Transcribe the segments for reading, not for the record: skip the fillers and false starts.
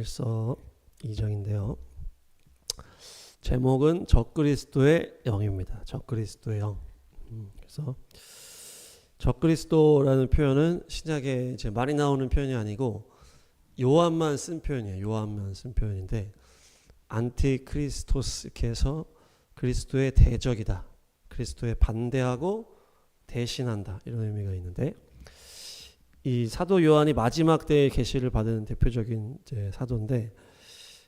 요한1서 2장인데요. 제목은 적그리스도의 영입니다. 적그리스도의 영. 그래서 적그리스도라는 표현은 신약에 이제 많이 나오는 표현이 아니고 요한만 쓴 표현이에요. 요한만 쓴 표현인데 안티크리스토스 이렇게 해서 그리스도의 대적이다. 그리스도에 반대하고 대신한다. 이런 의미가 있는데 이 사도 요한이 마지막 때의 계시를 받은 대표적인 이제 사도인데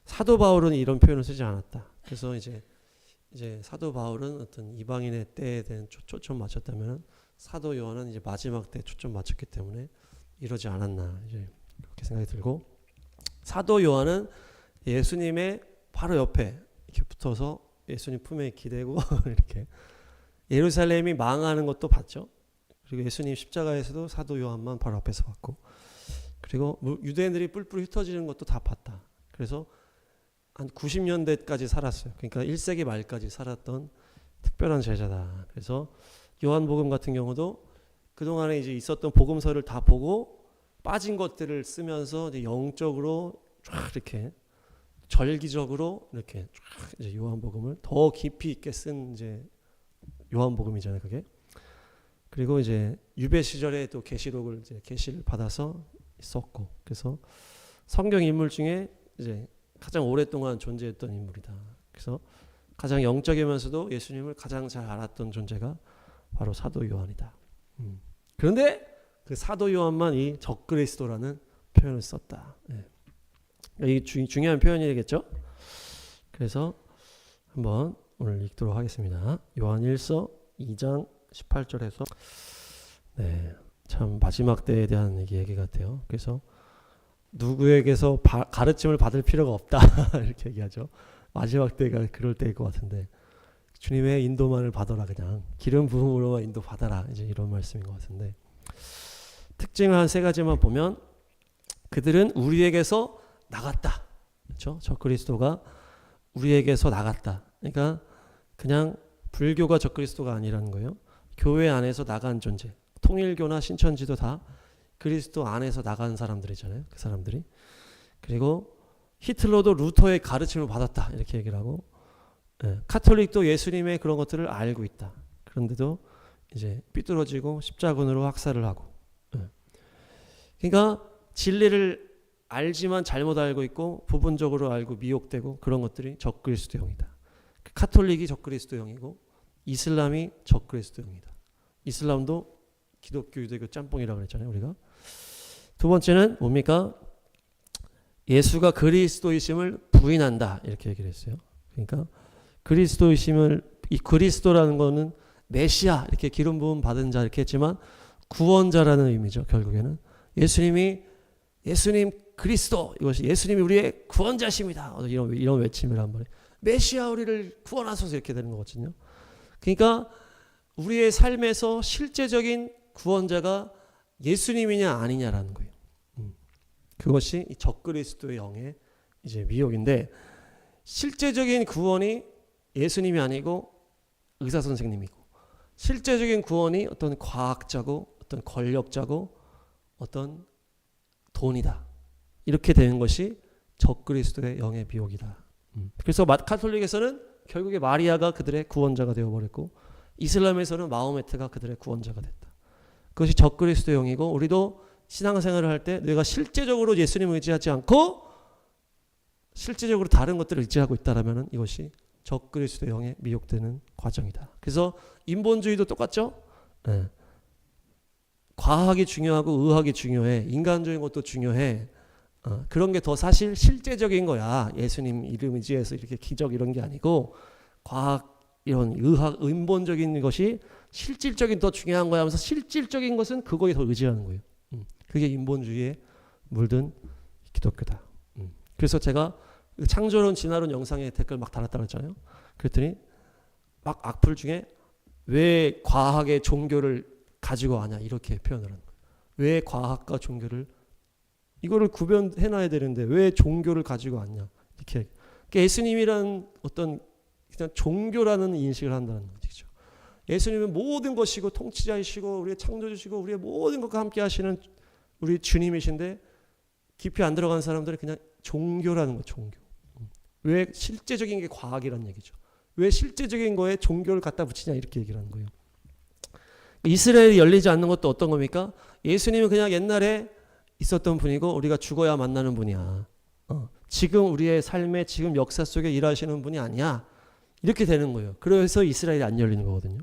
사도 바울은 이런 표현을 쓰지 않았다. 그래서 이제 사도 바울은 어떤 이방인의 때에 대한 초점 맞췄다면 사도 요한은 이제 마지막 때 초점 맞췄기 때문에 이러지 않았나 이제 그렇게 생각이 들고 사도 요한은 예수님의 바로 옆에 이렇게 붙어서 예수님 품에 기대고 이렇게 예루살렘이 망하는 것도 봤죠. 그리고 예수님 십자가에서도 사도 요한만 바로 앞에서 봤고 그리고 유대인들이 뿔뿔이 흩어지는 것도 다 봤다. 그래서 한 90년대까지 살았어요. 그러니까 1세기 말까지 살았던 특별한 제자다. 그래서 요한복음 같은 경우도 그동안에 이제 있었던 복음서를 다 보고 빠진 것들을 쓰면서 이제 영적으로 쫙 이렇게 절기적으로 이렇게 쫙 이제 요한복음을 더 깊이 있게 쓴 이제 요한복음이잖아요, 그게. 그리고 이제 유배 시절에 또 계시록을 이제 계시를 받아서 썼고, 그래서 성경 인물 중에 이제 가장 오랫동안 존재했던 인물이다. 그래서 가장 영적이면서도 예수님을 가장 잘 알았던 존재가 바로 사도 요한이다. 그런데 그 사도 요한만 이 적그리스도라는 표현을 썼다. 네. 이 중요한 표현이겠죠? 그래서 한번 오늘 읽도록 하겠습니다. 요한1서 2장 18절에서 네, 참 마지막 때에 대한 얘기 같아요. 그래서 누구에게서 가르침을 받을 필요가 없다 이렇게 얘기하죠. 마지막 때가 그럴 때일 것 같은데 주님의 인도만을 받아라, 그냥 기름 부음으로만 인도 받아라, 이제 이런 말씀인 것 같은데 특징을 한 세 가지만 보면 그들은 우리에게서 나갔다. 그렇죠? 적그리스도가 우리에게서 나갔다. 그러니까 그냥 불교가 적그리스도가 아니라는 거예요. 교회 안에서 나간 존재. 통일교나 신천지도 다 그리스도 안에서 나간 사람들이잖아요. 그 사람들이. 그리고 히틀러도 루터의 가르침을 받았다. 이렇게 얘기를 하고 카톨릭도 예수님의 그런 것들을 알고 있다. 그런데도 이제 삐뚤어지고 십자군으로 학살을 하고. 그러니까 진리를 알지만 잘못 알고 있고 부분적으로 알고 미혹되고 그런 것들이 적그리스도형이다. 카톨릭이 적그리스도형이고 이슬람이 적그리스도형이다. 이슬람도 기독교 유대교 짬뽕이라고 그랬잖아요, 우리가. 두 번째는 뭡니까? 예수가 그리스도이심을 부인한다. 이렇게 얘기를 했어요. 그러니까 그리스도이심을, 이 그리스도라는 거는 메시아, 이렇게 기름 부음 받은 자 이렇게 했지만 구원자라는 의미죠. 결국에는 예수님 그리스도, 이것이 예수님이 우리의 구원자십니다. 이런 외침을 한 번에 메시아 우리를 구원하소서 이렇게 되는 거거든요. 그러니까 우리의 삶에서 실제적인 구원자가 예수님이냐 아니냐라는 거예요. 그것이 이 적그리스도의 영의 이제 미혹인데 실제적인 구원이 예수님이 아니고 의사 선생님이고 실제적인 구원이 어떤 과학자고 어떤 권력자고 어떤 돈이다. 이렇게 되는 것이 적그리스도의 영의 미혹이다. 그래서 카톨릭에서는 결국에 마리아가 그들의 구원자가 되어버렸고 이슬람에서는 마호메트가 그들의 구원자가 됐다. 그것이 적그리스도의 영이고 우리도 신앙생활을 할 때 내가 실제적으로 예수님을 의지하지 않고 실제적으로 다른 것들을 의지하고 있다라면 이것이 적그리스도의 영에 미혹되는 과정이다. 그래서 인본주의도 똑같죠? 네. 과학이 중요하고 의학이 중요해. 인간적인 것도 중요해. 그런 게 더 사실 실제적인 거야. 예수님 이름 의지해서 이렇게 기적 이런 게 아니고 과학 이런 의학 인본적인 것이 실질적인 더 중요한 거야 하면서 실질적인 것은 그거에 더 의지하는 거예요. 그게 인본주의에 물든 기독교다. 그래서 제가 창조론 진화론 영상에 댓글 막 달았다고 했잖아요. 그랬더니 막 악플 중에 왜 과학의 종교를 가지고 와냐 이렇게 표현을 하는 거예요. 왜 과학과 종교를 이거를 구별해놔야 되는데 왜 종교를 가지고 왔냐 이렇게. 그러니까 예수님이란 어떤 그냥 종교라는 인식을 한다는 거죠. 예수님은 모든 것이고 통치자이시고 우리의 창조주시고 우리의 모든 것과 함께 하시는 우리 주님이신데 깊이 안 들어간 사람들은 그냥 종교라는 거, 종교. 왜 실제적인 게 과학이란 얘기죠. 왜 실제적인 거에 종교를 갖다 붙이냐 이렇게 얘기를 하는 거예요. 이스라엘이 열리지 않는 것도 어떤 겁니까? 예수님은 그냥 옛날에 있었던 분이고 우리가 죽어야 만나는 분이야. 지금 우리의 삶의 지금 역사 속에 일하시는 분이 아니야. 이렇게 되는 거예요. 그래서 이스라엘이 안 열리는 거거든요.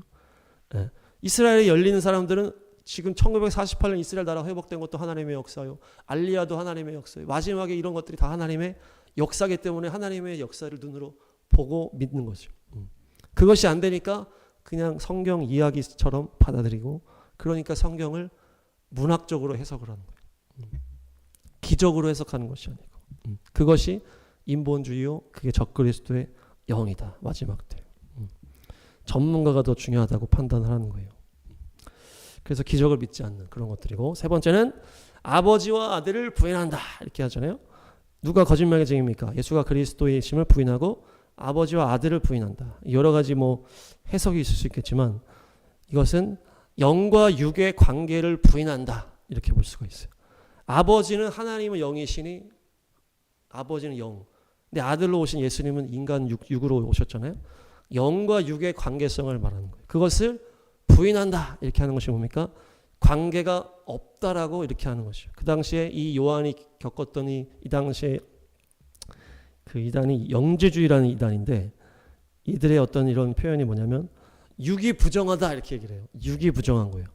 예. 이스라엘이 열리는 사람들은 지금 1948년 이스라엘 나라가 회복된 것도 하나님의 역사요. 알리야도 하나님의 역사요. 마지막에 이런 것들이 다 하나님의 역사이기 때문에 하나님의 역사를 눈으로 보고 믿는 거죠. 그것이 안 되니까 그냥 성경 이야기처럼 받아들이고 그러니까 성경을 문학적으로 해석을 하는 거예요. 기적으로 해석하는 것이 아니고 그것이 인본주의요. 그게 적그리스도의 영이다. 마지막 때. 전문가가 더 중요하다고 판단을 하는 거예요. 그래서 기적을 믿지 않는 그런 것들이고 세 번째는 아버지와 아들을 부인한다. 이렇게 하잖아요. 누가 거짓말의 증입니까? 예수가 그리스도의 심을 부인하고 아버지와 아들을 부인한다. 여러 가지 해석이 있을 수 있겠지만 이것은 영과 육의 관계를 부인한다. 이렇게 볼 수가 있어요. 아버지는 하나님은 영이시니 아버지는 영. 근데 아들로 오신 예수님은 인간 육으로 오셨잖아요. 영과 육의 관계성을 말하는 거예요. 그것을 부인한다. 이렇게 하는 것이 뭡니까? 관계가 없다라고 이렇게 하는 것이죠. 그 당시에 이 요한이 겪었던 이 당시에 그 이단이 영지주의라는 이단인데 이들의 어떤 이런 표현이 뭐냐면 육이 부정하다 이렇게 얘기를 해요. 육이 부정한 거예요.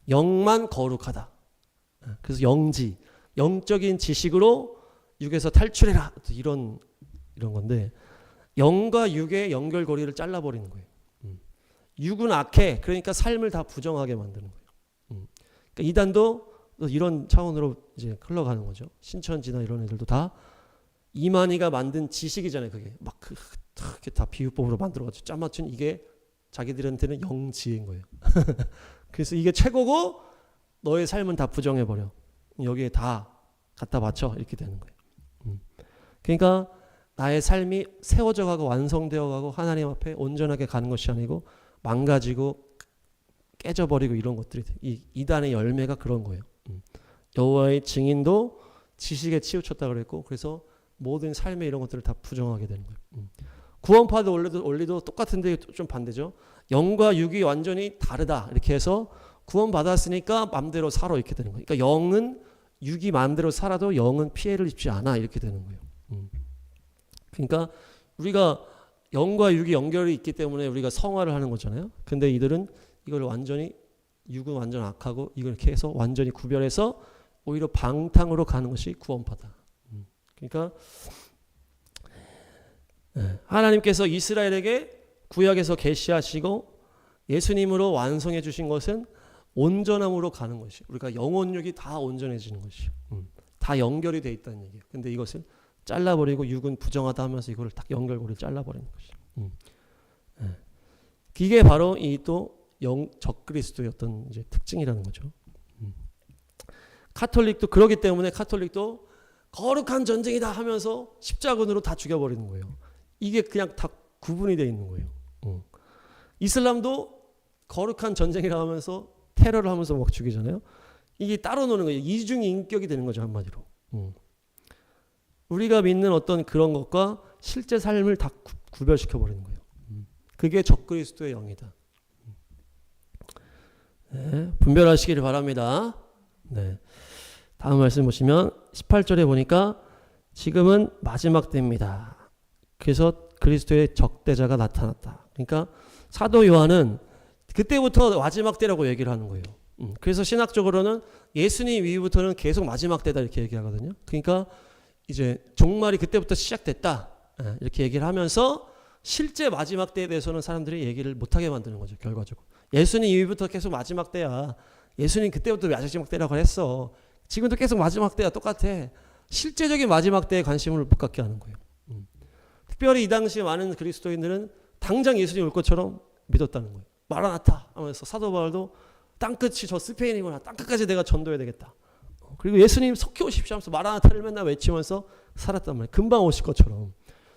영만 거룩하다. 그래서 영지, 영적인 지식으로 육에서 탈출해라. 이런 건데 영과 육의 연결고리를 잘라버리는 거예요. 육은 악해. 그러니까 삶을 다 부정하게 만드는 거예요. 그러니까 이단도 이런 차원으로 이제 흘러가는 거죠. 신천지나 이런 애들도 다 이만희가 만든 지식이잖아요. 그게 막 그렇게 다 비유법으로 만들어가지고 짜 맞춘 이게 자기들한테는 영지인 거예요. 그래서 이게 최고고 너의 삶은 다 부정해버려. 여기에 다 갖다 바쳐. 이렇게 되는 거예요. 그러니까 나의 삶이 세워져 가고 완성되어 가고 하나님 앞에 온전하게 가는 것이 아니고 망가지고 깨져버리고 이런 것들이 이 이단의 열매가 그런 거예요. 여호와의 증인도 지식에 치우쳤다 그랬고 그래서 모든 삶의 이런 것들을 다 부정하게 되는 거예요. 구원파도 원리도 똑같은데 좀 반대죠. 영과 육이 완전히 다르다 이렇게 해서 구원받았으니까 마음대로 살아 이렇게 되는 거예요. 그러니까 영은 육이 마음대로 살아도 영은 피해를 입지 않아 이렇게 되는 거예요. 그러니까 우리가 영과 육이 연결이 있기 때문에 우리가 성화를 하는 거잖아요. 근데 이들은 이걸 완전히 육은 완전 악하고 이걸 이렇게 해서 완전히 구별해서 오히려 방탕으로 가는 것이 구원파다. 그러니까 하나님께서 이스라엘에게 구약에서 계시하시고 예수님으로 완성해 주신 것은 온전함으로 가는 것이 우리가 영혼육이 다 온전해지는 것이요. 다 연결이 돼 있다는 얘기예요. 근데 이것을 잘라버리고 육은 부정하다 하면서 이거를 딱 연결고리를 잘라버리는 것이요. 이게 바로 이 또 적그리스도의 어떤 이제 특징이라는 거죠. 카톨릭도 그러기 때문에 카톨릭도 거룩한 전쟁이다 하면서 십자군으로 다 죽여버리는 거예요. 이게 그냥 다 구분이 되어 있는 거예요. 이슬람도 거룩한 전쟁이라 하면서 테러를 하면서 막 죽이잖아요. 이게 따로 노는 거예요. 이중인격이 되는 거죠, 한마디로. 우리가 믿는 어떤 그런 것과 실제 삶을 다 구별시켜 버리는 거예요. 그게 적그리스도의 영이다. 네, 분별하시기를 바랍니다. 네. 다음 말씀 보시면 18절에 보니까 지금은 마지막 때입니다. 그래서 그리스도의 적대자가 나타났다. 그러니까 사도 요한은 그때부터 마지막 때라고 얘기를 하는 거예요. 그래서 신학적으로는 예수님 이후부터는 계속 마지막 때다 이렇게 얘기하거든요. 그러니까 이제 종말이 그때부터 시작됐다 이렇게 얘기를 하면서 실제 마지막 때에 대해서는 사람들이 얘기를 못하게 만드는 거죠. 결과적으로 예수님 이후부터 계속 마지막 때야. 예수님 그때부터 마지막 때라고 했어. 지금도 계속 마지막 때야. 똑같아. 실제적인 마지막 때에 관심을 못 갖게 하는 거예요. 특별히 이 당시에 많은 그리스도인들은 당장 예수님 올 것처럼 믿었다는 거예요. 마라나타 하면서 사도 바울도 땅끝이 저 스페인이구나. 땅끝까지 내가 전도해야 되겠다. 그리고 예수님 속히 오십시오 하면서 마라나타를 맨날 외치면서 살았단 말이에요. 금방 오실 것처럼.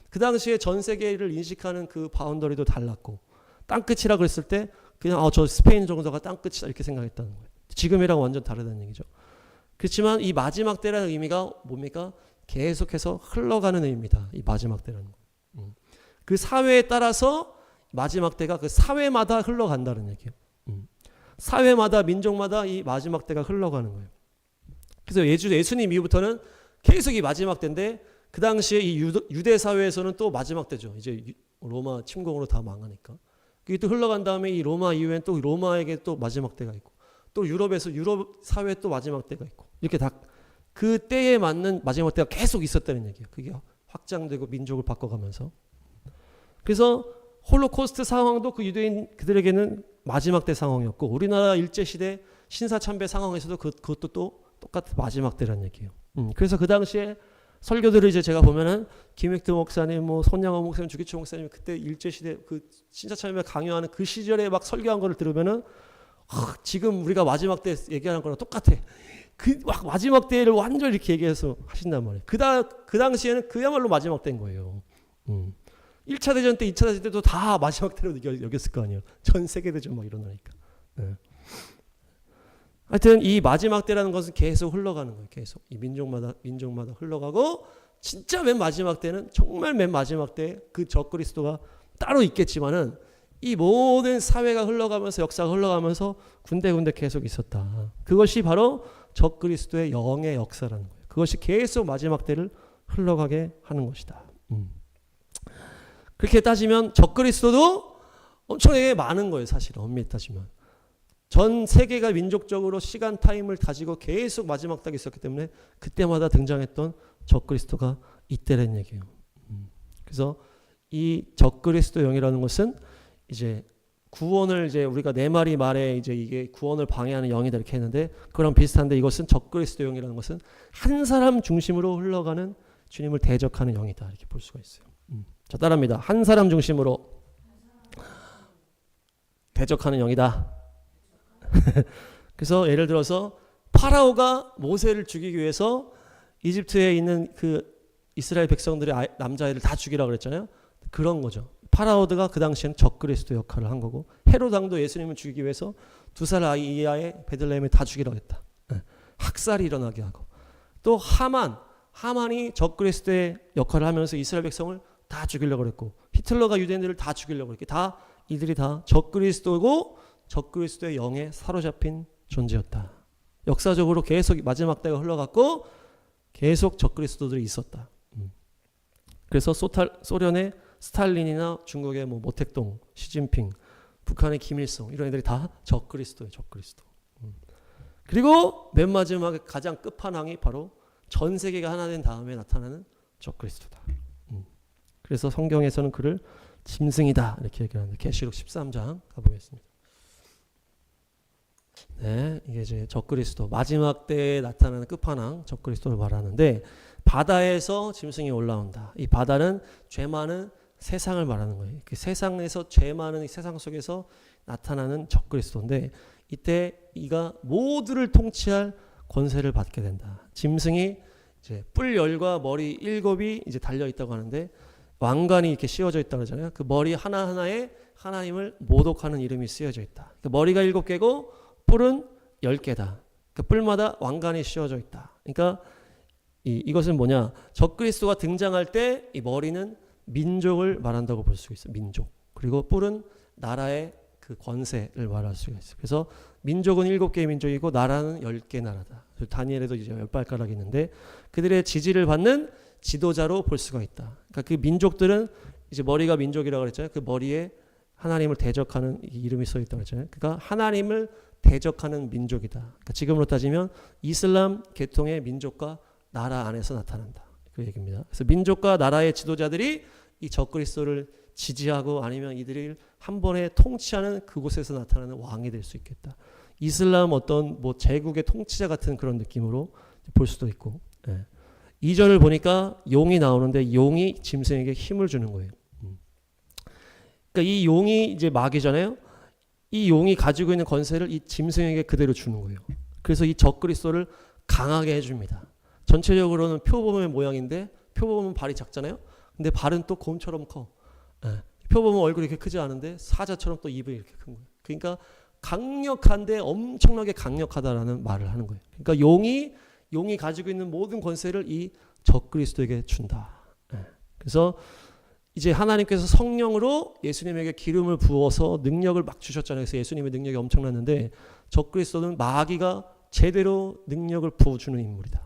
그 당시에 전 세계를 인식하는 그 바운더리도 달랐고 땅끝이라 그랬을 때 그냥 저 스페인 정도가 땅끝이다 이렇게 생각했다는 거예요. 지금이랑 완전 다르다는 얘기죠. 그렇지만 이 마지막 때라는 의미가 뭡니까? 계속해서 흘러가는 의미입니다. 이 마지막 때라는 거. 그 사회에 따라서 마지막 때가 그 사회마다 흘러간다는 얘기예요. 사회마다 민족마다 이 마지막 때가 흘러가는 거예요. 그래서 예수님 이후부터는 계속 이 마지막 때인데 그 당시에 이 유대 사회에서는 또 마지막 때죠. 이제 로마 침공으로 다 망하니까. 그게 또 흘러간 다음에 이 로마 이후엔 또 로마에게 또 마지막 때가 있고 또 유럽에서 유럽 사회에 또 마지막 때가 있고 이렇게 다 그 때에 맞는 마지막 때가 계속 있었다는 얘기예요. 그게 확장되고 민족을 바꿔가면서. 그래서 홀로코스트 상황도 그 유대인 그들에게는 마지막 때 상황이었고 우리나라 일제시대 신사참배 상황에서도 그것도 또 똑같은 마지막 때라는 얘기예요. 그래서 그 당시에 설교들을 이제 제가 보면은 김익두 목사님, 뭐 손양호 목사님, 주기초 목사님 그때 일제시대 그 신사참배 강요하는 그 시절에 막 설교한 거를 들으면은 지금 우리가 마지막 때 얘기하는 거랑 똑같아. 그 막 마지막 때를 완전히 이렇게 얘기해서 하신단 말이에요. 그 당시에는 그야말로 마지막 때인 거예요. 1차 대전 때, 2차 대전 때도 다 마지막 때로 여겼을 거 아니에요. 전 세계대전 막 일어나니까. 네. 하여튼 이 마지막 때라는 것은 계속 흘러가는 거예요. 계속 이 민족마다 흘러가고 진짜 맨 마지막 때는 정말 맨 마지막 때 그 적그리스도가 따로 있겠지만은 이 모든 사회가 흘러가면서 역사가 흘러가면서 군데군데 계속 있었다. 그것이 바로 적그리스도의 영의 역사라는 거예요. 그것이 계속 마지막 때를 흘러가게 하는 것이다. 그렇게 따지면 적그리스도도 엄청나게 많은 거예요. 사실은 엄밀히 따지면. 전 세계가 민족적으로 시간 타임을 가지고 계속 마지막 때가 있었기 때문에 그때마다 등장했던 적그리스도가 이때라는 얘기예요. 그래서 이 적그리스도 영이라는 것은 이제 구원을 이제 우리가 네 마리 말에 이제 이게 구원을 방해하는 영이다 이렇게 했는데 그랑 비슷한데 이것은 적그리스도 영이라는 것은 한 사람 중심으로 흘러가는 주님을 대적하는 영이다 이렇게 볼 수가 있어요. 자 따라합니다. 한 사람 중심으로 대적하는 영이다. 그래서 예를 들어서 파라오가 모세를 죽이기 위해서 이집트에 있는 그 이스라엘 백성들의 남자애들 다 죽이라고 그랬잖아요. 그런 거죠. 파라오드가 그 당시에는 적그리스도 역할을 한 거고 헤롯 왕도 예수님을 죽이기 위해서 2살 아이 이하의 베들레헴에 다 죽이라고 했다. 학살이 일어나게 하고 또 하만이 적그리스도의 역할을 하면서 이스라엘 백성을 다 죽이려고 그랬고 히틀러가 유대인들을 다 죽이려고 그랬고 다 이들이 다 적그리스도고 적그리스도의 영에 사로잡힌 존재였다. 역사적으로 계속 마지막 때가 흘러갔고 계속 적그리스도들이 있었다. 그래서 소련의 스탈린이나 중국의 뭐 모택동, 시진핑, 북한의 김일성 이런 애들이 다 적그리스도예요. 적그리스도. 그리고 맨 마지막에 가장 끝판왕이 바로 전 세계가 하나 된 다음에 나타나는 적그리스도다. 그래서 성경에서는 그를 짐승이다 이렇게 얘기하는데 계시록 13장 가보겠습니다. 네, 이게 이제 적그리스도 마지막 때에 나타나는 끝판왕 적그리스도를 말하는데 바다에서 짐승이 올라온다. 이 바다는 죄 많은 세상을 말하는 거예요. 그 세상에서 죄 많은 이 세상 속에서 나타나는 적그리스도인데 이때 이가 모두를 통치할 권세를 받게 된다. 짐승이 이제 뿔 열과 머리 7이 이제 달려 있다고 하는데 왕관이 이렇게 씌워져 있다고 하잖아요. 그 머리 하나하나에 하나님을 모독하는 이름이 쓰여져 있다. 그 머리가 7개고 뿔은 10개다. 그 뿔마다 왕관이 씌워져 있다. 그러니까 이것은 뭐냐? 적그리스도가 등장할 때 이 머리는 민족을 말한다고 볼 수 있어요. 민족. 그리고 뿔은 나라의 그 권세를 말할 수가 있어요. 그래서 민족은 7개의 민족이고 나라는 10개 나라다. 다니엘에도 이제 10발가락이 있는데 그들의 지지를 받는 지도자로 볼 수가 있다. 그러니까 그 민족들은 이제 머리가 민족이라고 그랬잖아요. 그 머리에 하나님을 대적하는 이름이 써 있다고 했잖아요. 그러니까 하나님을 대적하는 민족이다. 그러니까 지금으로 따지면 이슬람 계통의 민족과 나라 안에서 나타난다. 그 얘기입니다. 그래서 민족과 나라의 지도자들이 이 적그리스도를 지지하고 아니면 이들을 한 번에 통치하는 그곳에서 나타나는 왕이 될 수 있겠다. 이슬람 어떤 뭐 제국의 통치자 같은 그런 느낌으로 볼 수도 있고. 2절을 보니까 용이 나오는데 용이 짐승에게 힘을 주는 거예요. 그러니까 이 용이 이제 마귀잖아요. 이 용이 가지고 있는 권세를 이 짐승에게 그대로 주는 거예요. 그래서 이 적그리스도를 강하게 해줍니다. 전체적으로는 표범의 모양인데 표범은 발이 작잖아요. 근데 발은 또 곰처럼 커. 표범은 얼굴이 이렇게 크지 않은데 사자처럼 또 입이 이렇게 큰 거예요. 그러니까 강력한데 엄청나게 강력하다라는 말을 하는 거예요. 그러니까 용이 용이 가지고 있는 모든 권세를 이 적그리스도에게 준다. 그래서 이제 하나님께서 성령으로 예수님에게 기름을 부어서 능력을 막 주셨잖아요. 그래서 예수님의 능력이 엄청났는데 적그리스도는 마귀가 제대로 능력을 부어주는 인물이다.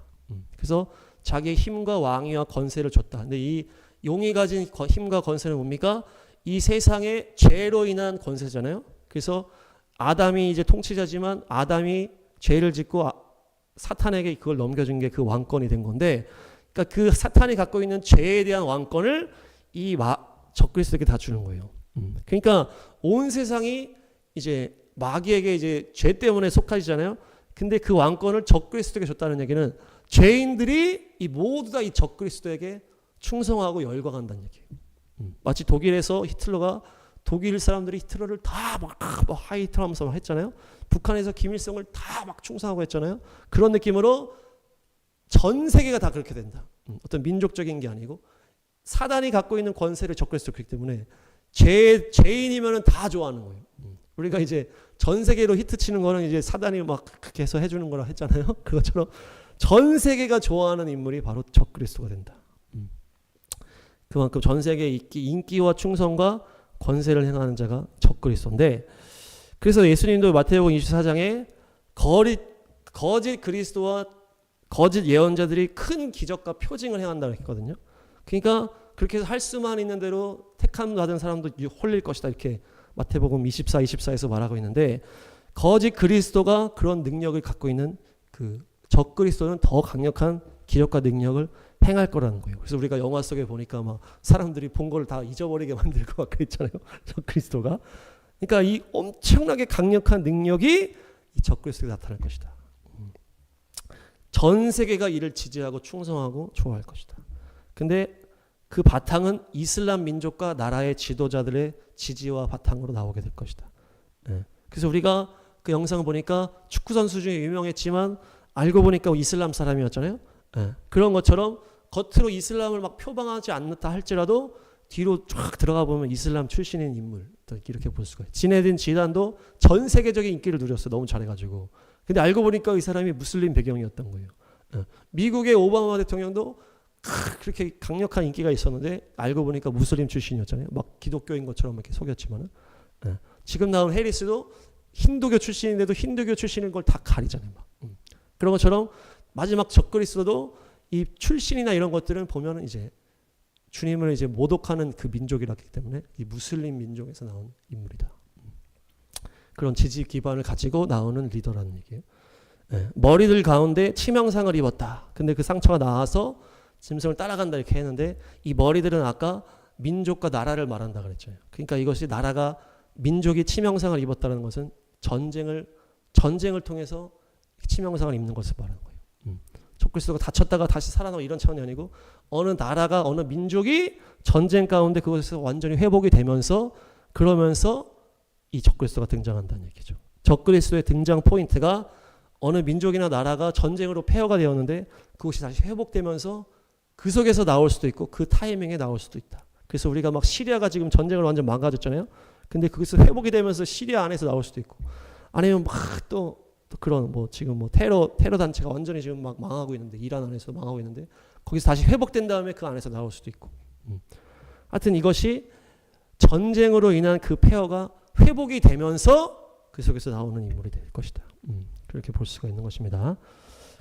그래서 자기의 힘과 왕위와 권세를 줬다. 근데 이 용이 가진 힘과 권세는 뭡니까? 이 세상의 죄로 인한 권세잖아요. 그래서 아담이 이제 통치자지만 아담이 죄를 짓고 사탄에게 그걸 넘겨준 게 그 왕권이 된 건데, 그러니까 그 사탄이 갖고 있는 죄에 대한 왕권을 이 적그리스도에게 다 주는 거예요. 그러니까 온 세상이 이제 마귀에게 이제 죄 때문에 속하지잖아요. 근데 그 왕권을 적그리스도에게 줬다는 얘기는 죄인들이 이 모두 다 이 적그리스도에게 충성하고 열광한다는 얘기예요. 마치 독일에서 히틀러가 독일 사람들이 히틀러를 다 막 하이트하면서 막 했잖아요. 북한에서 김일성을 다 막 충성하고 했잖아요. 그런 느낌으로 전 세계가 다 그렇게 된다. 어떤 민족적인 게 아니고 사단이 갖고 있는 권세를 적그리스도 그렇기 때문에 죄인이면은 다 좋아하는 거예요. 우리가 이제 전 세계로 히트 치는 거는 이제 사단이 막 그렇게 해서 해주는 거라 했잖아요. 그것처럼 전 세계가 좋아하는 인물이 바로 적그리스도가 된다. 그만큼 전 세계의 인기와 충성과 권세를 행하는 자가 적그리스도인데, 그래서 예수님도 마태복음 24장에 거짓 그리스도와 거짓 예언자들이 큰 기적과 표징을 행한다고 했거든요. 그러니까 그렇게 해서 할 수만 있는 대로 택함 받은 사람도 홀릴 것이다, 이렇게 마태복음 24에서 말하고 있는데, 거짓 그리스도가 그런 능력을 갖고 있는 그 적그리스도는 더 강력한 기적과 능력을 행할 거라는 거예요. 그래서 우리가 영화 속에 보니까 막 사람들이 본 걸 다 잊어버리게 만들고 막 그랬잖아요. 적그리스도가. 그러니까 이 엄청나게 강력한 능력이 이 적그리스도에 나타날 것이다. 전 세계가 이를 지지하고 충성하고 좋아할 것이다. 근데 그 바탕은 이슬람 민족과 나라의 지도자들의 지지와 바탕으로 나오게 될 것이다. 그래서 우리가 그 영상을 보니까 축구 선수 중에 유명했지만 알고 보니까 이슬람 사람이었잖아요. 그런 것처럼 겉으로 이슬람을 막 표방하지 않는다 할지라도 뒤로 쫙 들어가 보면 이슬람 출신인 인물, 이렇게 볼 수가 있어요. 지네딘 지단도 전 세계적인 인기를 누렸어요. 너무 잘해가지고. 근데 알고 보니까 이 사람이 무슬림 배경이었던 거예요. 미국의 오바마 대통령도 그렇게 강력한 인기가 있었는데 알고 보니까 무슬림 출신이었잖아요. 막 기독교인 것처럼 이렇게 속였지만은. 지금 나온 해리스도 힌두교 출신인데도 힌두교 출신인 걸 다 가리잖아요. 막. 그런 것처럼 마지막 적그리스도도 이 출신이나 이런 것들은 보면은 이제 주님을 이제 모독하는 그 민족이라기 때문에 이 무슬림 민족에서 나온 인물이다. 그런 지지 기반을 가지고 나오는 리더라는 얘기예요. 머리들 가운데 치명상을 입었다. 근데 그 상처가 나와서 짐승을 따라간다 이렇게 했는데, 이 머리들은 아까 민족과 나라를 말한다 그랬잖아요. 그러니까 이것이 나라가 민족이 치명상을 입었다는 것은 전쟁을 통해서 치명상을 입는 것을 말하는 거예요. 적그리스도가 다쳤다가 다시 살아나고 이런 차원이 아니고 어느 나라가 어느 민족이 전쟁 가운데 그것에서 완전히 회복이 되면서 그러면서 이 적그리스도가 등장한다는 얘기죠. 적그리스도의 등장 포인트가 어느 민족이나 나라가 전쟁으로 폐허가 되었는데 그것이 다시 회복되면서 그 속에서 나올 수도 있고 그 타이밍에 나올 수도 있다. 그래서 우리가 막 시리아가 지금 전쟁을 완전 망가졌잖아요. 근데 그것이 회복이 되면서 시리아 안에서 나올 수도 있고, 아니면 막 또 그런 뭐 지금 뭐 테러 단체가 완전히 지금 막 망하고 있는데, 이란 안에서 망하고 있는데 거기서 다시 회복된 다음에 그 안에서 나올 수도 있고. 하여튼 이것이 전쟁으로 인한 그 폐허가 회복이 되면서 그 속에서 나오는 인물이 될 것이다. 그렇게 볼 수가 있는 것입니다.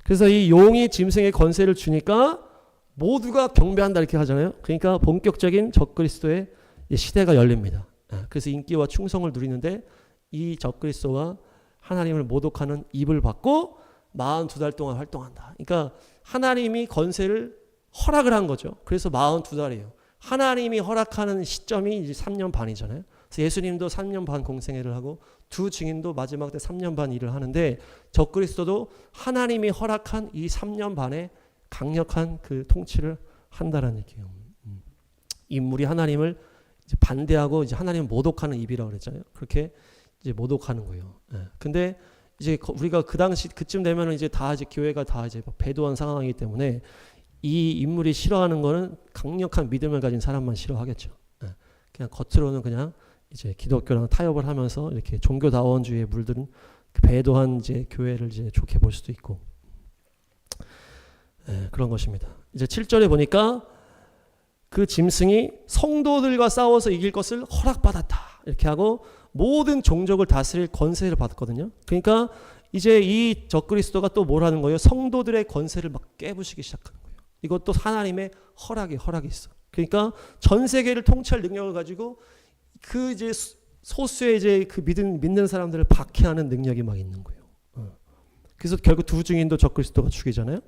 그래서 이 용이 짐승의 권세를 주니까 모두가 경배한다 이렇게 하잖아요. 그러니까 본격적인 적그리스도의 시대가 열립니다. 그래서 인기와 충성을 누리는데 이 적그리스도가 하나님을 모독하는 입을 받고 42달 동안 활동한다. 그러니까 하나님이 권세를 허락을 한 거죠. 그래서 42달이에요. 하나님이 허락하는 시점이 이제 3년 반이잖아요. 그래서 예수님도 3년 반 공생애를 하고 두 증인도 마지막 때 3년 반 일을 하는데, 적그리스도도 하나님이 허락한 이 3년 반에 강력한 그 통치를 한다는 얘기예요. 인물이 하나님을 이제 반대하고 이제 하나님을 모독하는 입이라고 그랬잖아요. 그렇게 이제 모독하는 거예요. 근데 이제 우리가 그 당시 그쯤 되면은 이제 다 이제 교회가 다 이제 배도한 상황이기 때문에 이 인물이 싫어하는 거는 강력한 믿음을 가진 사람만 싫어하겠죠. 그냥 겉으로는 그냥 이제 기독교랑 타협을 하면서 이렇게 종교다원주의에 물든 그 배도한 이제 교회를 이제 좋게 볼 수도 있고. 그런 것입니다. 이제 7절에 보니까 그 짐승이 성도들과 싸워서 이길 것을 허락받았다. 이렇게 하고 모든 종족을 다스릴 권세를 받았거든요. 그러니까 이제 이 적그리스도가 또 뭘 하는 거예요? 성도들의 권세를 막 깨부시기 시작하는 거예요. 이것도 하나님의 허락이 있어. 그러니까 전 세계를 통치할 능력을 가지고 그 이제 소수의 이제 그 믿는 사람들을 박해하는 능력이 막 있는 거예요. 그래서 결국 두 증인도 적그리스도가 죽이잖아요.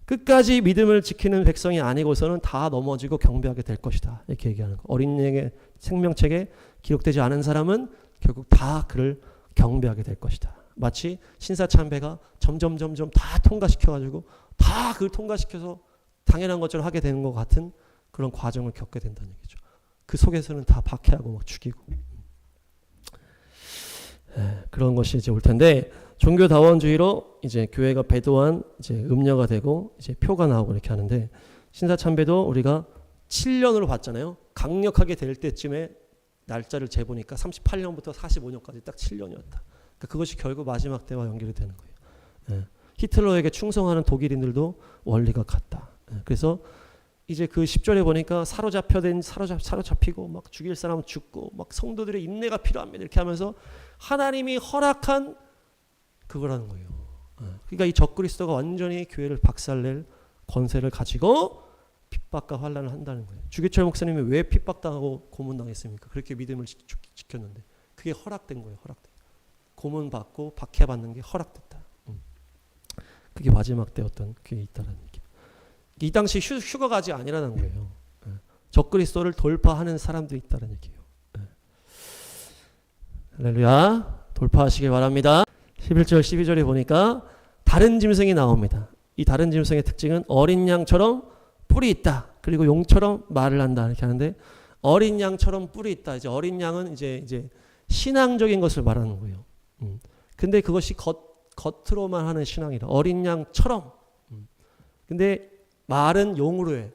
끝까지 믿음을 지키는 백성이 아니고서는 다 넘어지고 경배하게 될 것이다. 이렇게 얘기하는 거. 어린 양의 생명책에 기록되지 않은 사람은 결국 다 그를 경배하게 될 것이다. 마치 신사참배가 점점 다 통과시켜가지고 다 그걸 통과시켜서 당연한 것처럼 하게 되는 것 같은 그런 과정을 겪게 된다는 얘기죠. 그 속에서는 다 박해하고 막 죽이고 그런 것이 이제 올 텐데, 종교다원주의로 이제 교회가 배도한 이제 음녀가 되고 이제 표가 나오고 이렇게 하는데, 신사참배도 우리가 7년으로 봤잖아요. 강력하게 될 때쯤에 날짜를 재보니까 38년부터 45년까지 딱 7년이었다. 그러니까 그것이 결국 마지막 때와 연결이 되는 거예요. 히틀러에게 충성하는 독일인들도 원리가 같다. 그래서 이제 그 10절에 보니까 사로잡히고 막 죽일 사람 죽고 막 성도들의 인내가 필요합니다. 이렇게 하면서 하나님이 허락한 그거라는 거예요. 그러니까 이 적그리스도가 완전히 교회를 박살낼 권세를 가지고 핍박과 환난을 한다는 거예요. 주기철 목사님이 왜 핍박당하고 고문당했습니까? 그렇게 믿음을 지켰는데 그게 허락된 거예요. 고문받고 박해받는 게 허락됐다. 그게 마지막 때 어떤 그게 있다는 얘기. 이 당시 휴거가 아직 아니라는 거예요. 적그리스도를 돌파하는 사람들이 있다는 얘기예요. 할렐루야. 돌파하시길 바랍니다. 11절 12절에 보니까 다른 짐승이 나옵니다. 이 다른 짐승의 특징은 어린 양처럼 뿔이 있다. 그리고 용처럼 말을 한다. 이렇게 하는데, 어린 양처럼 뿔이 있다. 이제 어린 양은 이제 신앙적인 것을 말하는 거예요. 근데 그것이 겉으로만 하는 신앙이라. 어린 양처럼. 근데 말은 용으로 해.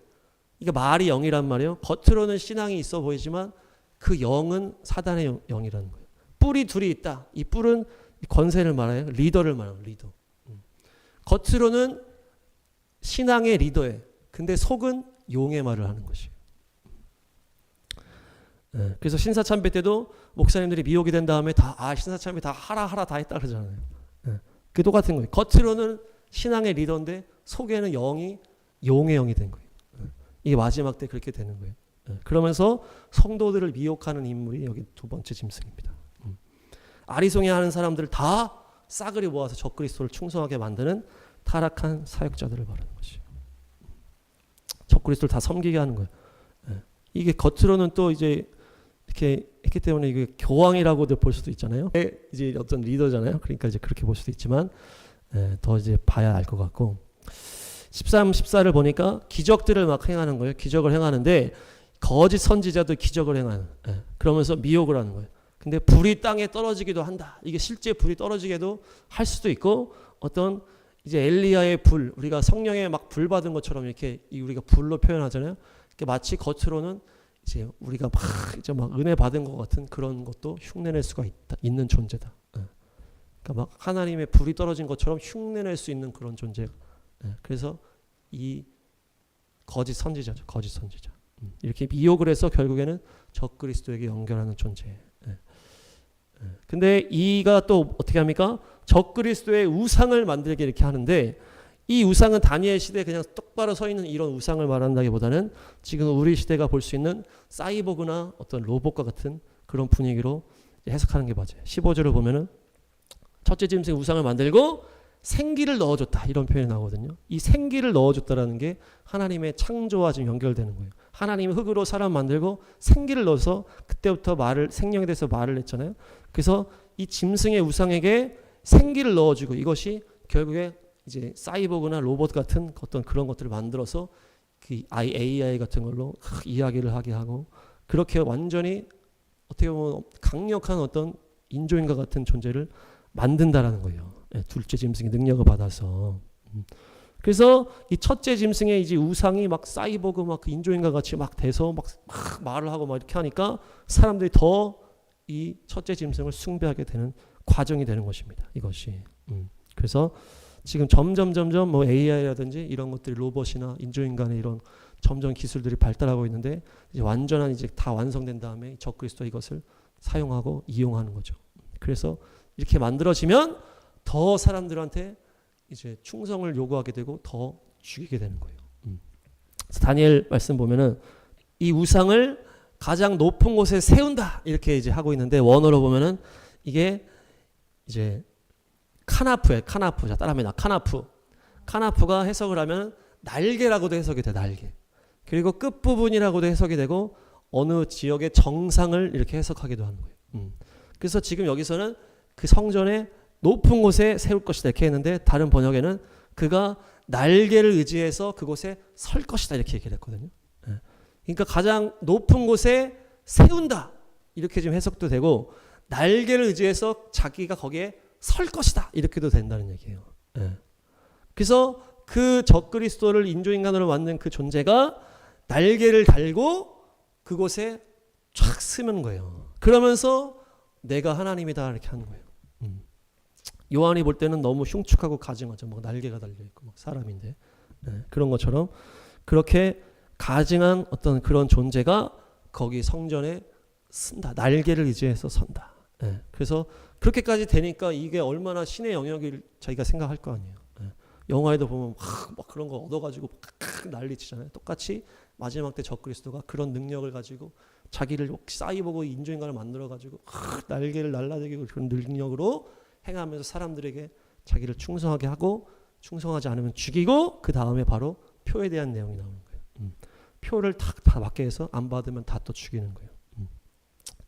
이게 말이 영이란 말이에요. 겉으로는 신앙이 있어 보이지만 그 영은 사단의 영이라는 거예요. 뿔이 둘이 있다. 이 뿔은 권세를 말해요. 리더를 말해요. 리더. 겉으로는 신앙의 리더에, 근데 속은 용의 말을 하는 것이에요. 그래서 신사참배 때도 목사님들이 미혹이 된 다음에 신사참배 다 하라 다 했다 그러잖아요. 그 똑같은 거예요. 겉으로는 신앙의 리더인데 속에는 용의 영이 된 거예요. 이게 마지막 때 그렇게 되는 거예요. 그러면서 성도들을 미혹하는 인물이 여기 두 번째 짐승입니다. 아리송해하는 사람들을 다 싸그리 모아서 적그리스도를 충성하게 만드는 타락한 사역자들을 말하는 것이에요. 적그리스도를 다 섬기게 하는 거예요. 이게 겉으로는 또 이제 이렇게 했기 때문에 이게 교황이라고도 볼 수도 있잖아요. 이제 어떤 리더잖아요. 그러니까 이제 그렇게 볼 수도 있지만 더 이제 봐야 알 것 같고, 13, 14를 보니까 기적들을 막 행하는 거예요. 기적을 행하는데 거짓 선지자도 기적을 행하는. 그러면서 미혹을 하는 거예요. 근데 불이 땅에 떨어지기도 한다. 이게 실제 불이 떨어지게도 할 수도 있고, 어떤 이제 엘리야의 불, 우리가 성령에 막 불 받은 것처럼 이렇게 우리가 불로 표현하잖아요. 마치 겉으로는 이제 우리가 막 은혜 받은 것 같은 그런 것도 흉내낼 수가 있는 존재다. 그러니까 막 하나님의 불이 떨어진 것처럼 흉내낼 수 있는 그런 존재. 그래서 이 거짓 선지자죠. 거짓 선지자. 이렇게 미혹을 해서 결국에는 적그리스도에게 연결하는 존재. 근데 이가 또 어떻게 합니까? 적그리스도의 우상을 만들게 이렇게 하는데, 이 우상은 다니엘 시대에 그냥 똑바로 서 있는 이런 우상을 말한다기보다는 지금 우리 시대가 볼 수 있는 사이보그나 어떤 로봇과 같은 그런 분위기로 해석하는 게 맞아요. 15절을 보면은 첫째 짐승 우상을 만들고 생기를 넣어줬다, 이런 표현이 나오거든요. 이 생기를 넣어줬다라는 게 하나님의 창조와 지금 연결되는 거예요. 하나님이 흙으로 사람 만들고 생기를 넣어서 그때부터 생명에 대해서 말을 했잖아요. 그래서 이 짐승의 우상에게 생기를 넣어주고, 이것이 결국에 이제 사이보그나 로봇 같은 어떤 그런 것들을 만들어서 그 AI 같은 걸로 이야기를 하게 하고, 그렇게 완전히 어떻게 보면 강력한 어떤 인조인과 같은 존재를 만든다라는 거예요. 둘째 짐승이 능력을 받아서. 그래서 이 첫째 짐승의 이제 우상이 막 사이보그 막 인조인과 같이 막 돼서 막 말을 하고 막 이렇게 하니까 사람들이 더 이 첫째 짐승을 숭배하게 되는 과정이 되는 것입니다. 이것이. 그래서 지금 점점 뭐 AI라든지 이런 것들이 로봇이나 인조인간의 이런 점점 기술들이 발달하고 있는데 이제 완전한 이제 다 완성된 다음에 적그리스도 이것을 사용하고 이용하는 거죠. 그래서 이렇게 만들어지면 더 사람들한테 이제 충성을 요구하게 되고 더 죽이게 되는 거예요. 그래서 다니엘 말씀 보면은 이 우상을 가장 높은 곳에 세운다 이렇게 이제 하고 있는데 원어로 보면은 이게 이제 카나프예요. 카나프. 자, 따라합니다. 카나프. 카나프가 해석을 하면 날개라고도 해석이 돼. 날개. 그리고 끝부분이라고도 해석이 되고 어느 지역의 정상을 이렇게 해석하기도 하는 거예요. 그래서 지금 여기서는 그 성전의 높은 곳에 세울 것이다 이렇게 했는데 다른 번역에는 그가 날개를 의지해서 그곳에 설 것이다 이렇게 얘기를 했거든요. 그러니까 가장 높은 곳에 세운다 이렇게 지금 해석도 되고 날개를 의지해서 자기가 거기에 설 것이다 이렇게도 된다는 얘기예요. 그래서 그 적그리스도를 인조인간으로 만든 그 존재가 날개를 달고 그곳에 쫙 쓰는 거예요. 그러면서 내가 하나님이다 이렇게 하는 거예요. 요한이 볼 때는 너무 흉측하고 가증하죠. 막 날개가 달려있고 막 사람인데 그런 것처럼 그렇게 가증한 어떤 그런 존재가 거기 성전에 쓴다. 날개를 의지해서 선다. 그래서 그렇게까지 되니까 이게 얼마나 신의 영역을 자기가 생각할 거 아니에요. 영화에도 보면 막 그런 거 얻어가지고 막 난리치잖아요. 똑같이 마지막 때 적그리스도가 그런 능력을 가지고 자기를 싸이보고 인조인간을 만들어가지고 날개를 날라다니고 그런 능력으로 행하면서 사람들에게 자기를 충성하게 하고 충성하지 않으면 죽이고 그 다음에 바로 표에 대한 내용이 나오는 거예요. 표를 다 받게 해서 안 받으면 다 또 죽이는 거예요.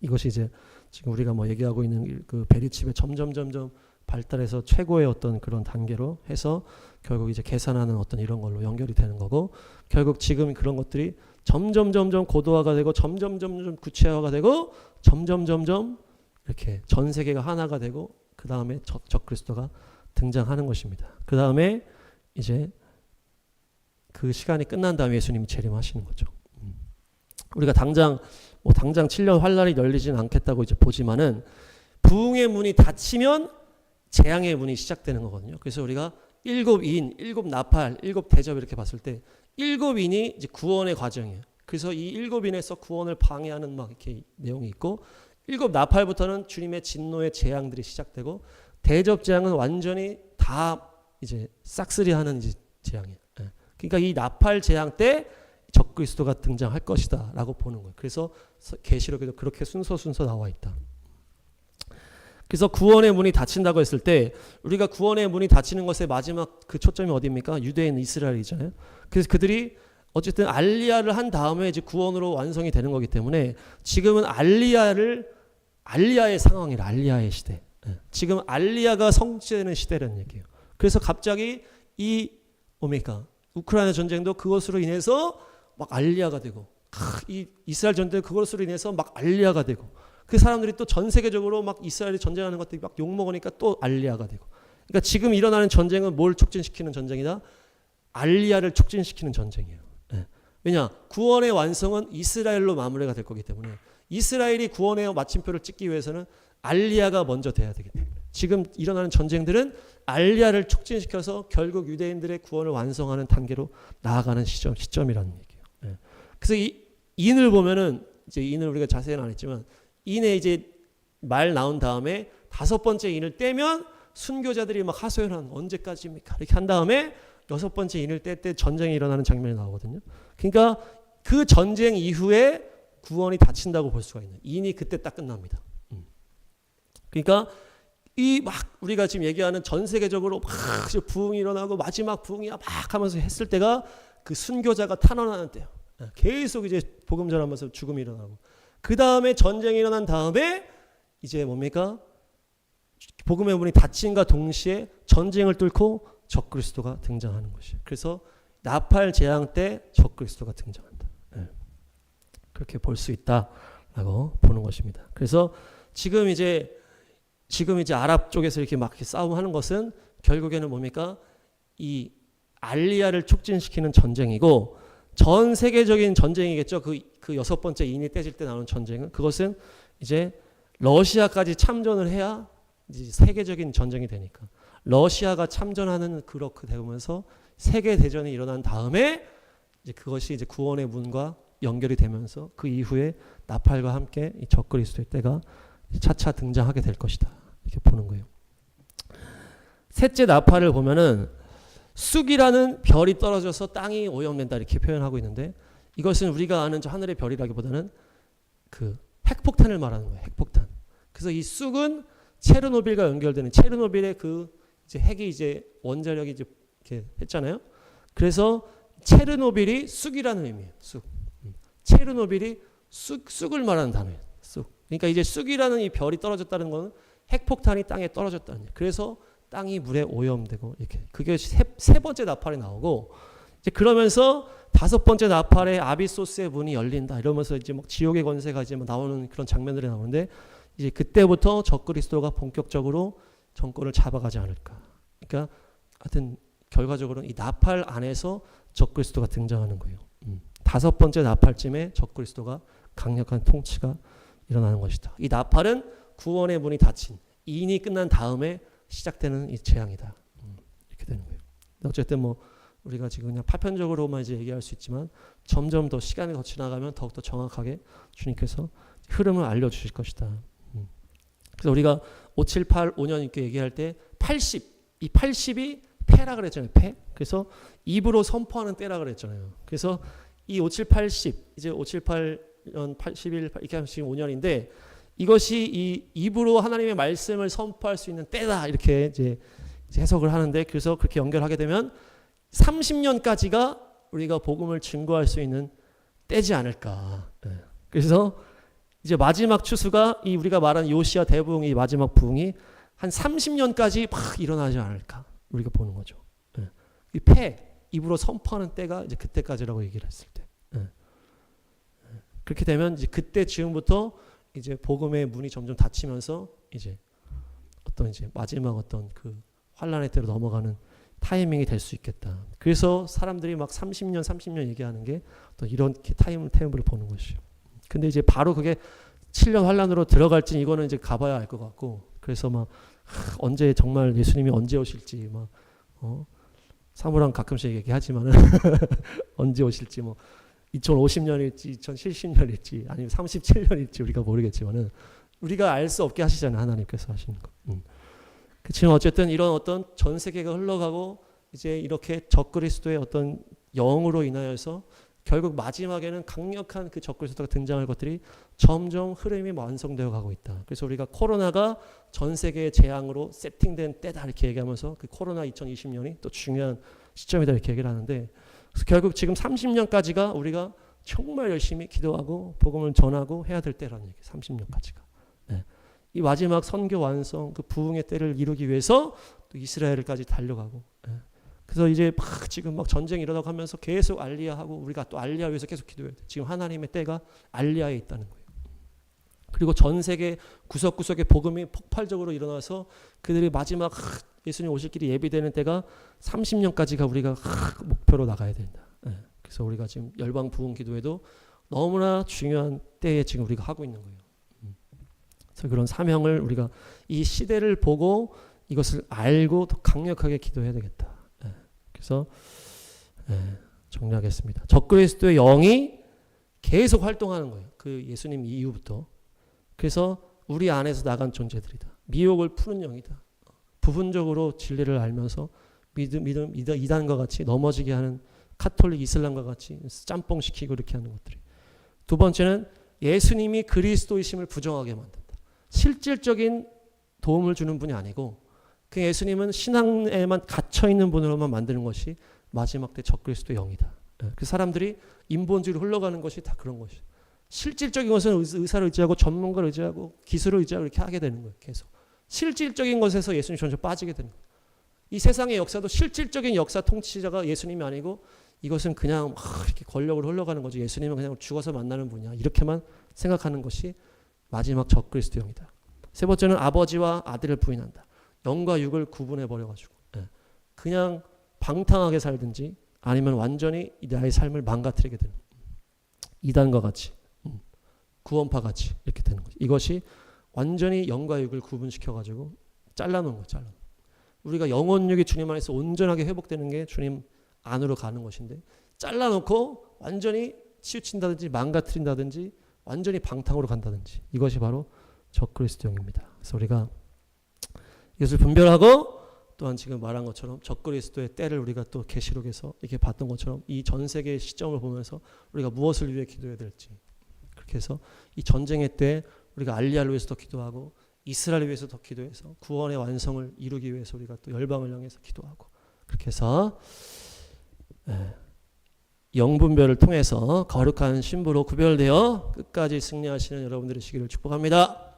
이것이 이제 지금 우리가 뭐 얘기하고 있는 그 베리칩의 점점 발달해서 최고의 어떤 그런 단계로 해서 결국 이제 계산하는 어떤 이런 걸로 연결이 되는 거고 결국 지금 그런 것들이 점점 고도화가 되고 점점 구체화가 되고 점점 이렇게 전 세계가 하나가 되고 그 다음에 적그리스도가 등장하는 것입니다. 그 다음에 이제 그 시간이 끝난 다음에 예수님이 재림하시는 거죠. 우리가 당장 7년 환란이 열리진 않겠다고 이제 보지만은 부흥의 문이 닫히면 재앙의 문이 시작되는 거거든요. 그래서 우리가 7인, 7나팔, 7대접 이렇게 봤을 때 7인이 이제 구원의 과정이에요. 그래서 이 7인에서 구원을 방해하는 막 이렇게 내용이 있고 7나팔부터는 주님의 진노의 재앙들이 시작되고 대접 재앙은 완전히 다 이제 싹쓸이하는 이제 재앙이에요. 그러니까 이 나팔 재앙 때 적그리스도가 등장할 것이다라고 보는 거예요. 그래서 계시록에도 그렇게 순서 나와 있다. 그래서 구원의 문이 닫힌다고 했을 때 우리가 구원의 문이 닫히는 것의 마지막 그 초점이 어디입니까? 유대인 이스라엘이잖아요. 그래서 그들이 어쨌든 알리야를 한 다음에 이제 구원으로 완성이 되는 거기 때문에 지금은 알리야의 상황이라 알리야의 시대. 지금 알리야가 성취되는 시대라는 얘기예요. 그래서 갑자기 이 뭡니까? 우크라이나 전쟁도 그것으로 인해서 막 알리야가 되고 이 이스라엘 전쟁도 그것으로 인해서 막 알리야가 되고 그 사람들이 또 전 세계적으로 막 이스라엘이 전쟁하는 것들이 막 욕먹으니까 또 알리야가 되고 그러니까 지금 일어나는 전쟁은 뭘 촉진시키는 전쟁이다? 알리야를 촉진시키는 전쟁이에요. 왜냐? 구원의 완성은 이스라엘로 마무리가 될 거기 때문에 이스라엘이 구원의 마침표를 찍기 위해서는 알리야가 먼저 돼야 되기 때문에 지금 일어나는 전쟁들은 알리야를 촉진시켜서 결국 유대인들의 구원을 완성하는 단계로 나아가는 시점이라는 얘기예요. 그래서 이 인을 보면은 이제 인을 우리가 자세히는 안 했지만 인에 이제 말 나온 다음에 5번째 인을 떼면 순교자들이 막 하소연한 언제까지입니까? 이렇게 한 다음에 6번째 인을 뗄 때 전쟁이 일어나는 장면이 나오거든요. 그러니까 그 전쟁 이후에 구원이 닫힌다고 볼 수가 있는 인이 그때 딱 끝납니다. 그러니까 이 막 우리가 지금 얘기하는 전 세계적으로 막 부흥이 일어나고 마지막 부흥이야 막 하면서 했을 때가 그 순교자가 탄원하는 때예요. 계속 이제 복음 전하면서 죽음이 일어나고 그 다음에 전쟁이 일어난 다음에 이제 뭡니까? 복음의 문이 닫힌과 동시에 전쟁을 뚫고 적그리스도가 등장하는 것이에요. 그래서 나팔 재앙 때 적그리스도가 등장한다. 그렇게 볼 수 있다라고 보는 것입니다. 그래서 지금 이제 아랍 쪽에서 이렇게 막 싸움하는 것은 결국에는 뭡니까? 이 알리야를 촉진시키는 전쟁이고 전 세계적인 전쟁이겠죠. 그 6번째 인이 떼질 때 나오는 전쟁은 그것은 이제 러시아까지 참전을 해야 이제 세계적인 전쟁이 되니까 러시아가 참전하는 그렇게 되면서 세계 대전이 일어난 다음에 이제 그것이 이제 구원의 문과 연결이 되면서 그 이후에 나팔과 함께 이 적그리스도의 때가 차차 등장하게 될 것이다. 이렇게 보는 거예요. 셋째 나팔을 보면은 쑥이라는 별이 떨어져서 땅이 오염된다 이렇게 표현하고 있는데 이것은 우리가 아는 저 하늘의 별이라기보다는 그 핵폭탄을 말하는 거예요. 핵폭탄. 그래서 이 쑥은 체르노빌과 연결되는 체르노빌의 그 이제 핵이 이제 원자력이 이제 이렇게 했잖아요. 그래서 체르노빌이 쑥이라는 의미예요. 쑥. 체르노빌이 쑥을 말하는 단어예요. 쑥. 그러니까 이제 쑥이라는 이 별이 떨어졌다는 것은 핵폭탄이 땅에 떨어졌다는 거예요. 그래서 땅이 물에 오염되고 이렇게 그게 세 번째 나팔이 나오고 이제 그러면서 다섯 번째 나팔에 아비소스의 문이 열린다 이러면서 이제 막 지옥의 권세가 이제 막 나오는 그런 장면들이 나오는데 이제 그때부터 적그리스도가 본격적으로 정권을 잡아가지 않을까. 그러니까 하여튼 결과적으로는 이 나팔 안에서 적그리스도가 등장하는 거예요. 다섯 번째 나팔쯤에 적그리스도가 강력한 통치가 일어나는 것이다. 이 나팔은 구원의 문이 닫힌 이인이 끝난 다음에 시작되는 이 재앙이다. 이렇게 되는 거예요. 어쨌든 뭐 우리가 지금 그냥 파편적으로만 이제 얘기할 수 있지만 점점 더 시간이 더 지나가면 더욱더 정확하게 주님께서 흐름을 알려주실 것이다. 그래서 우리가 5, 7, 8, 5년 이렇게 얘기할 때 80, 이 80이 패라 그랬잖아요. 패. 그래서 입으로 선포하는 때라 그랬잖아요. 그래서 이 5, 7, 80, 이제 5, 7, 8년, 81, 이렇게 하면 지금 5년인데 이것이 이 입으로 하나님의 말씀을 선포할 수 있는 때다 이렇게 이제 해석을 하는데 그래서 그렇게 연결하게 되면 30년까지가 우리가 복음을 증거할 수 있는 때지 않을까. 그래서 이제 마지막 추수가 이 우리가 말하는 요시야 대부흥이 마지막 부흥이 한 30년까지 막 일어나지 않을까 우리가 보는 거죠. 이 패 입으로 선포하는 때가 이제 그때까지라고 얘기를 했을 때 그렇게 되면 이제 그때 지금부터 이제 복음의 문이 점점 닫히면서 이제 어떤 이제 마지막 어떤 그 환란의 때로 넘어가는 타이밍이 될 수 있겠다. 그래서 사람들이 막 30년 얘기하는 게 또 이런 타임을 보는 것이죠. 근데 이제 바로 그게 7년 환란으로 들어갈지 이거는 이제 가봐야 알 것 같고 그래서 막 언제 정말 예수님이 언제 오실지 막 사무랑 가끔씩 얘기하지만은 언제 오실지 뭐 2050년일지 2070년일지 아니면 37년일지 우리가 모르겠지만은 우리가 알 수 없게 하시잖아요. 하나님께서 하시는 거. 그렇지만 어쨌든 이런 어떤 전 세계가 흘러가고 이제 이렇게 적그리스도의 어떤 영으로 인하여서 결국 마지막에는 강력한 그 적그리스도가 등장할 것들이 점점 흐름이 완성되어 가고 있다. 그래서 우리가 코로나가 전 세계의 재앙으로 세팅된 때다 이렇게 얘기하면서 그 코로나 2020년이 또 중요한 시점이다 이렇게 얘기를 하는데 그래서 결국 지금 30년까지가 우리가 정말 열심히 기도하고 복음을 전하고 해야 될 때라는 얘기 30년까지가. 네. 이 마지막 선교 완성 그 부흥의 때를 이루기 위해서 또 이스라엘까지 달려가고 그래서 이제 막 지금 막 전쟁이 일어나고 하면서 계속 알리야하고 우리가 또 알리야 위해서 계속 기도해야 돼. 지금 하나님의 때가 알리야에 있다는 거예요. 그리고 전 세계 구석구석에 복음이 폭발적으로 일어나서 그들이 마지막 예수님 오실 길이 예비되는 때가 30년까지가 우리가 목표로 나가야 된다. 그래서 우리가 지금 열방 부흥 기도회도 너무나 중요한 때에 지금 우리가 하고 있는 거예요. 그래서 그런 사명을 우리가 이 시대를 보고 이것을 알고 더 강력하게 기도해야 되겠다. 그래서 정리하겠습니다. 적그리스도의 영이 계속 활동하는 거예요. 그 예수님 이후부터. 그래서 우리 안에서 나간 존재들이다. 미혹을 푸는 영이다. 부분적으로 진리를 알면서 이단과 같이 넘어지게 하는 카톨릭 이슬람과 같이 짬뽕시키고 이렇게 하는 것들이. 두 번째는 예수님이 그리스도이심을 부정하게 만든다. 실질적인 도움을 주는 분이 아니고 그 예수님은 신앙에만 갇혀있는 분으로만 만드는 것이 마지막 때 적그리스도의 영이다. 그 사람들이 인본주의로 흘러가는 것이 다 그런 것이죠. 실질적인 것은 의사를 의지하고 전문가를 의지하고 기술을 의지하고 이렇게 하게 되는 거예요. 계속. 실질적인 것에서 예수님이 점점 빠지게 되는 거예요. 이 세상의 역사도 실질적인 역사 통치자가 예수님이 아니고 이것은 그냥 이렇게 권력으로 흘러가는 거죠. 예수님은 그냥 죽어서 만나는 분이야. 이렇게만 생각하는 것이 마지막 적그리스도 영이다. 세 번째는 아버지와 아들을 부인한다. 영과 육을 구분해 버려가지고 그냥 방탕하게 살든지 아니면 완전히 나의 삶을 망가뜨리게 되는 이단과 같이 구원파 같이 이렇게 되는 거죠. 이것이 완전히 영과 육을 구분시켜가지고 잘라놓은 거예요. 우리가 영혼육이 주님 안에서 온전하게 회복되는 게 주님 안으로 가는 것인데, 잘라놓고 완전히 치우친다든지 망가뜨린다든지 완전히 방탕으로 간다든지, 이것이 바로 적그리스도형입니다. 그래서 우리가 이것을 분별하고, 또한 지금 말한 것처럼 적그리스도의 때를 우리가 또 계시록에서 이렇게 봤던 것처럼 이 전 세계의 시점을 보면서 우리가 무엇을 위해 기도해야 될지, 그렇게 해서 이 전쟁의 때 우리가 알리야를 위해서 더 기도하고 이스라엘을 위해서 더 기도해서 구원의 완성을 이루기 위해서 우리가 또 열방을 향해서 기도하고, 그렇게 해서 영분별을 통해서 거룩한 신부로 구별되어 끝까지 승리하시는 여러분들의 시기를 축복합니다.